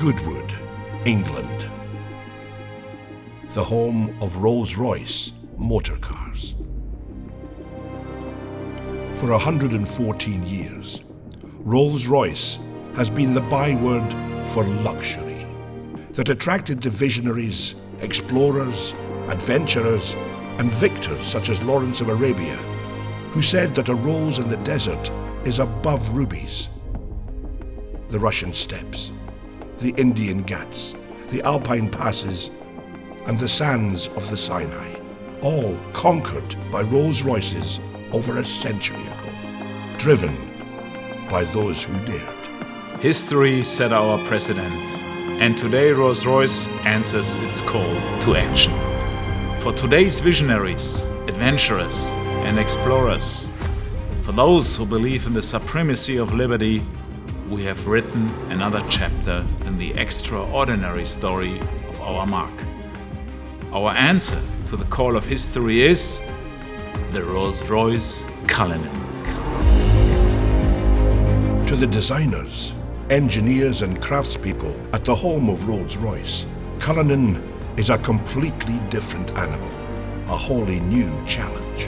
Goodwood, England, the home of Rolls-Royce motor cars. For 114 years, Rolls-Royce has been the byword for luxury that attracted the visionaries, explorers, adventurers, and victors such as Lawrence of Arabia, who said that a rose in the desert is above rubies. The Russian steppes, the Indian Ghats, the Alpine passes, and the sands of the Sinai, all conquered by Rolls-Royces over a century ago, driven by those who dared. History set our precedent, and today Rolls-Royce answers its call to action. For today's visionaries, adventurers, and explorers, for those who believe in the supremacy of liberty, we have written another chapter in the extraordinary story of our mark. Our answer to the call of history is the Royce CULLINAN. To the designers, engineers and craftspeople at the home of Rolls-Royce, Cullinan is a completely different animal, a wholly new challenge.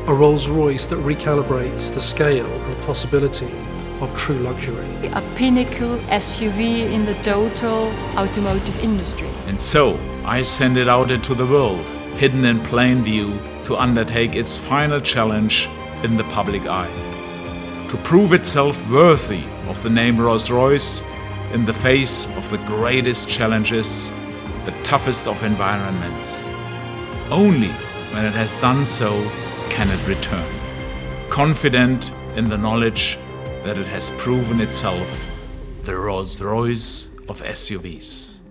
A Rolls-Royce that recalibrates the scale and possibility of true luxury. A pinnacle SUV in the total automotive industry. And so, I send it out into the world, hidden in plain view, to undertake its final challenge in the public eye. To prove itself worthy of the name Rolls-Royce in the face of the greatest challenges, the toughest of environments. Only when it has done so can it return, confident in the knowledge that it has proven itself the Rolls-Royce of SUVs.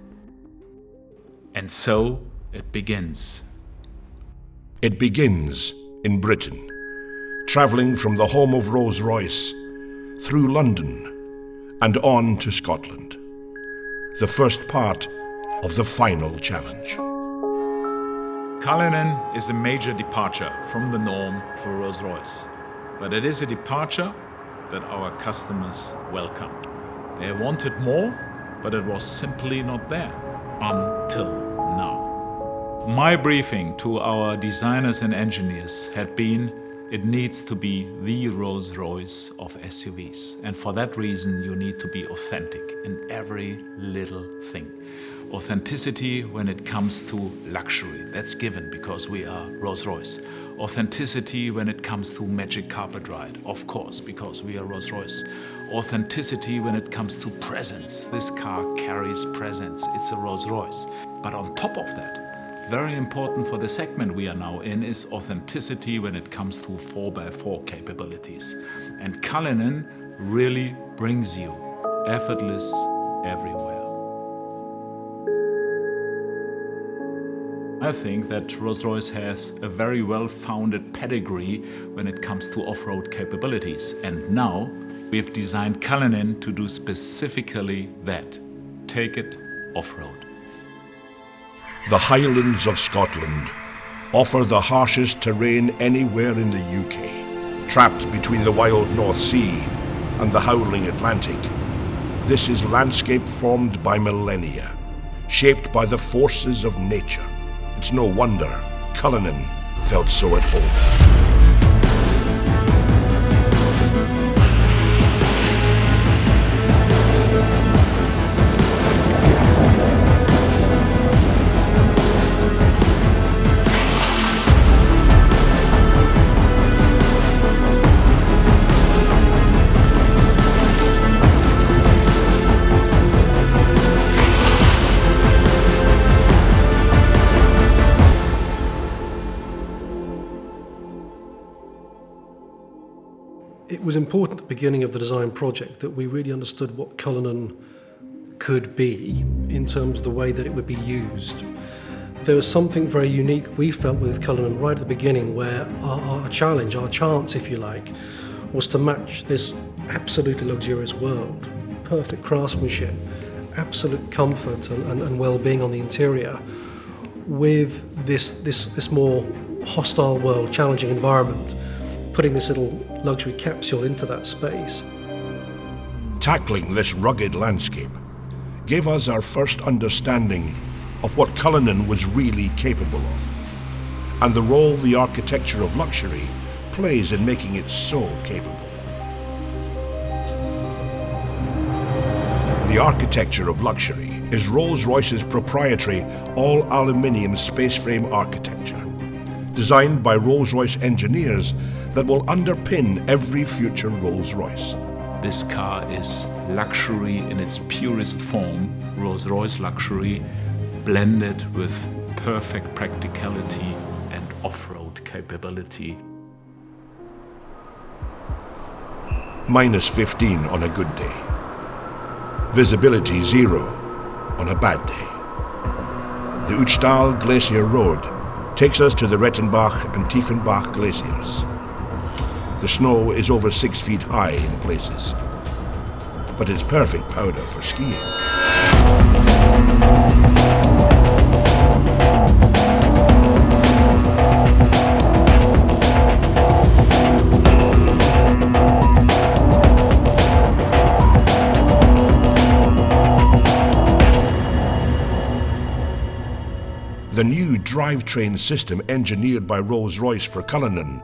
And so it begins. It begins in Britain, travelling from the home of Rolls-Royce through London and on to Scotland, the first part of the final challenge. Cullinan is a major departure from the norm for Rolls-Royce, but it is a departure that our customers welcomed. They wanted more, but it was simply not there until now. My briefing to our designers and engineers had been, it needs to be the Rolls-Royce of SUVs. And for that reason, you need to be authentic in every little thing. Authenticity when it comes to luxury, that's given because we are Rolls-Royce. Authenticity when it comes to magic carpet ride, of course, because we are Rolls-Royce. Authenticity when it comes to presence. This car carries presence, it's a Rolls-Royce. But on top of that, very important for the segment we are now in is authenticity when it comes to 4x4 capabilities. And Cullinan really brings you effortless everywhere. I think that Rolls-Royce has a very well-founded pedigree when it comes to off-road capabilities. And now we've designed Cullinan to do specifically that. Take it off-road. The Highlands of Scotland offer the harshest terrain anywhere in the UK. Trapped between the wild North Sea and the howling Atlantic, this is landscape formed by millennia, shaped by the forces of nature. It's no wonder Cullinan felt so at home. It was important at the beginning of the design project that we really understood what Cullinan could be in terms of the way that it would be used. There was something very unique we felt with Cullinan right at the beginning, where our challenge, our chance if you like, was to match this absolutely luxurious world. Perfect craftsmanship, absolute comfort and well-being on the interior with this more hostile world, challenging environment, putting this little luxury capsule into that space. Tackling this rugged landscape gave us our first understanding of what Cullinan was really capable of, and the role the architecture of luxury plays in making it so capable. The architecture of luxury is Rolls-Royce's proprietary all-aluminium space frame architecture, designed by Rolls-Royce engineers that will underpin every future Rolls-Royce. This car is luxury in its purest form, Rolls-Royce luxury, blended with perfect practicality and off-road capability. Minus 15 on a good day. Visibility 0 on a bad day. The Uchtal Glacier Road takes us to the Rettenbach and Tiefenbach glaciers. The snow is over 6 feet high in places, but it's perfect powder for skiing. The new drivetrain system engineered by Rolls-Royce for Cullinan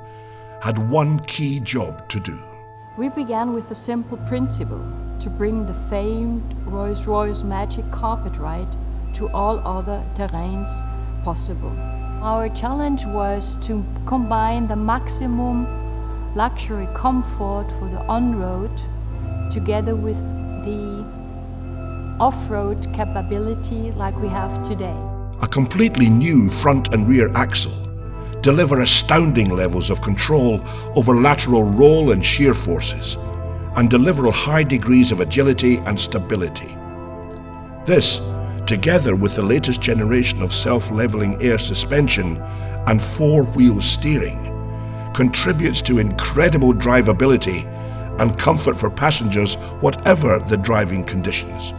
had one key job to do. We began with a simple principle: to bring the famed Rolls-Royce Magic Carpet Ride to all other terrains possible. Our challenge was to combine the maximum luxury comfort for the on-road together with the off-road capability like we have today. A completely new front and rear axle deliver astounding levels of control over lateral roll and shear forces, and deliver high degrees of agility and stability. This, together with the latest generation of self-leveling air suspension and four-wheel steering, contributes to incredible drivability and comfort for passengers whatever the driving conditions.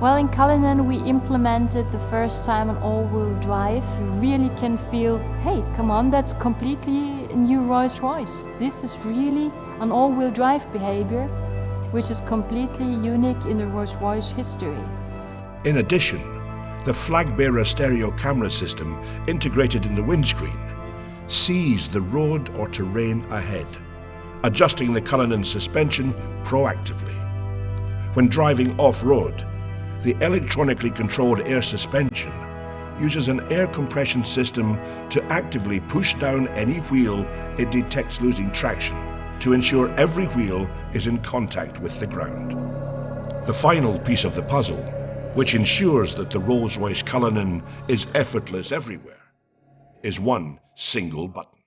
Well, in Cullinan we implemented the first time an all-wheel drive. You really can feel, hey, come on, that's completely a new Rolls-Royce. This is really an all-wheel drive behavior, which is completely unique in the Rolls-Royce history. In addition, the flag-bearer stereo camera system integrated in the windscreen sees the road or terrain ahead, adjusting the Cullinan suspension proactively. When driving off-road, the electronically controlled air suspension uses an air compression system to actively push down any wheel it detects losing traction to ensure every wheel is in contact with the ground. The final piece of the puzzle, which ensures that the Rolls-Royce Cullinan is effortless everywhere, is one single button.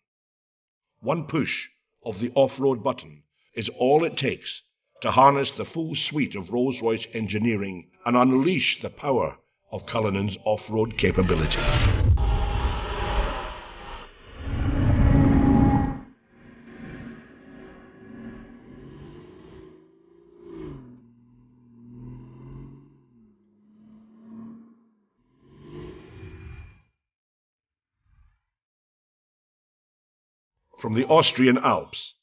One push of the off-road button is all it takes to harness the full suite of Rolls-Royce engineering and unleash the power of Cullinan's off-road capability. From the Austrian Alps,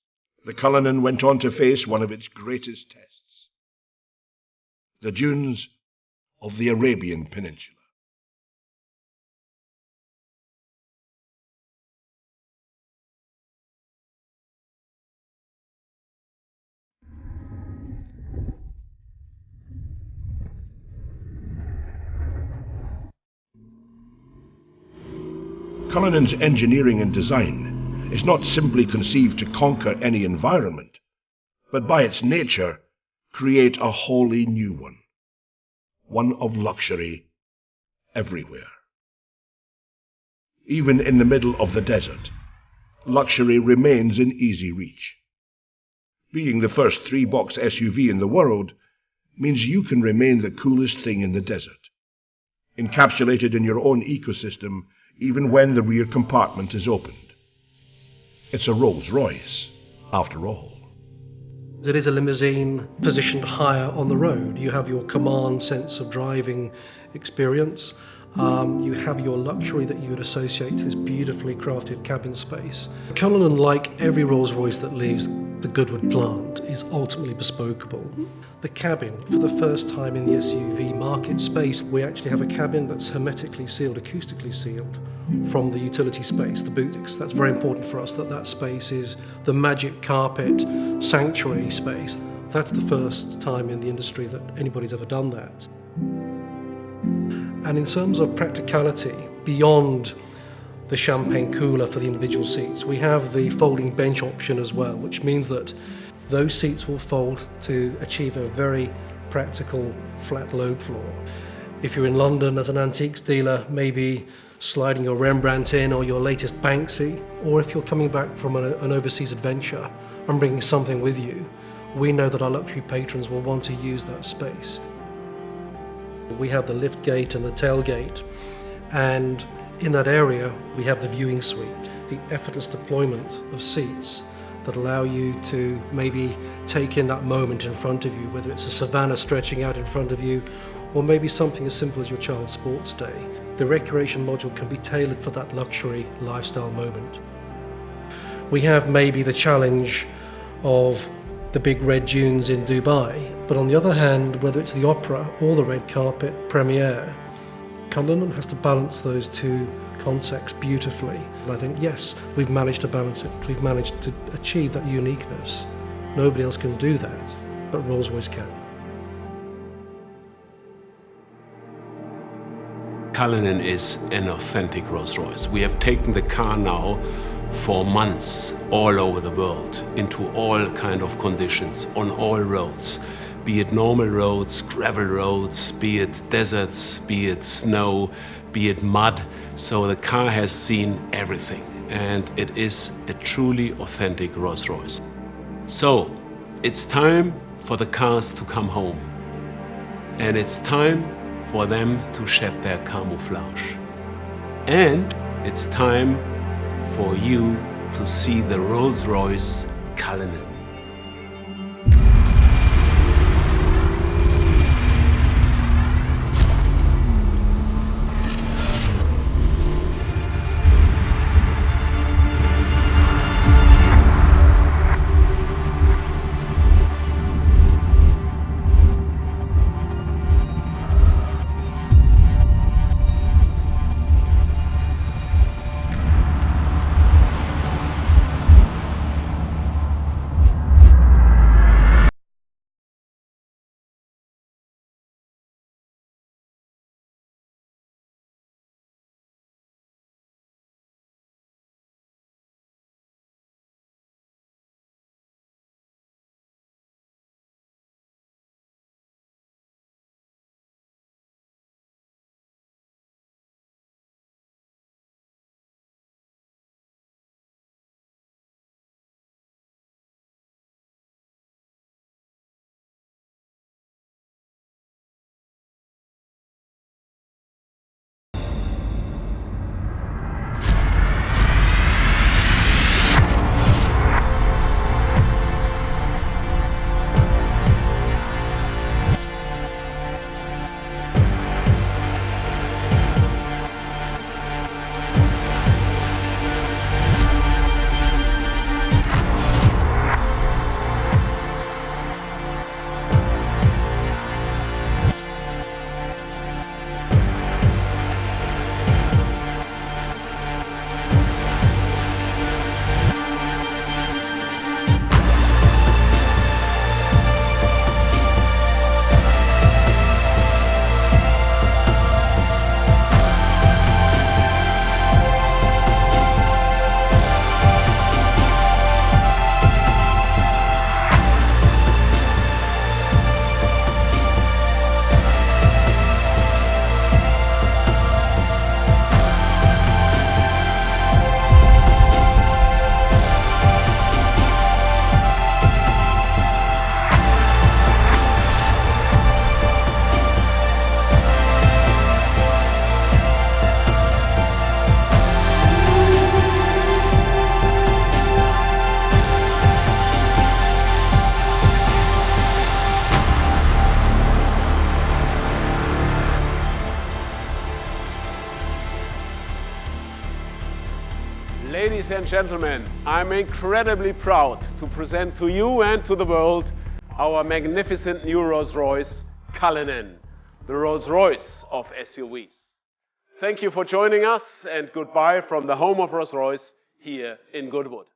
the Cullinan went on to face one of its greatest tests: the dunes of the Arabian Peninsula. Cullinan's engineering and design is not simply conceived to conquer any environment, but by its nature, create a wholly new one of luxury everywhere. Even in the middle of the desert, luxury remains in easy reach. Being the first three-box SUV in the world means you can remain the coolest thing in the desert, encapsulated in your own ecosystem even when the rear compartment is opened. It's a Rolls-Royce, after all. It is a limousine positioned higher on the road. You have your command sense of driving experience. You have your luxury that you would associate to this beautifully crafted cabin space. Cullinan, like every Rolls-Royce that leaves, the Goodwood plant is ultimately bespokeable. The cabin, for the first time in the SUV market space, we actually have a cabin that's hermetically sealed, acoustically sealed from the utility space, the boutiques. That's very important for us, that space is the magic carpet sanctuary space. That's the first time in the industry that anybody's ever done that. And in terms of practicality, beyond the champagne cooler for the individual seats, we have the folding bench option as well, which means that those seats will fold to achieve a very practical flat load floor. If you're in London as an antiques dealer, maybe sliding your Rembrandt in or your latest Banksy, or if you're coming back from an overseas adventure and bringing something with you, we know that our luxury patrons will want to use that space. We have the lift gate and the tailgate, and in that area we have the viewing suite, the effortless deployment of seats that allow you to maybe take in that moment in front of you, whether it's a savannah stretching out in front of you or maybe something as simple as your child's sports day. The recreation module can be tailored for that luxury lifestyle moment. We have maybe the challenge of the big red dunes in Dubai, but on the other hand, whether it's the opera or the red carpet premiere, Cullinan has to balance those two concepts beautifully. And I think, yes, we've managed to balance it. We've managed to achieve that uniqueness. Nobody else can do that, but Rolls-Royce can. Cullinan is an authentic Rolls-Royce. We have taken the car now for months all over the world, into all kind of conditions, on all roads. Be it normal roads, gravel roads, be it deserts, be it snow, be it mud. So the car has seen everything, and it is a truly authentic Rolls-Royce. So it's time for the cars to come home, and it's time for them to shed their camouflage. And it's time for you to see the Rolls-Royce Cullinan. Ladies and gentlemen, I'm incredibly proud to present to you and to the world our magnificent new Rolls-Royce CULLINAN, the Rolls-Royce of SUVs. Thank you for joining us, and goodbye from the home of Rolls-Royce here in Goodwood.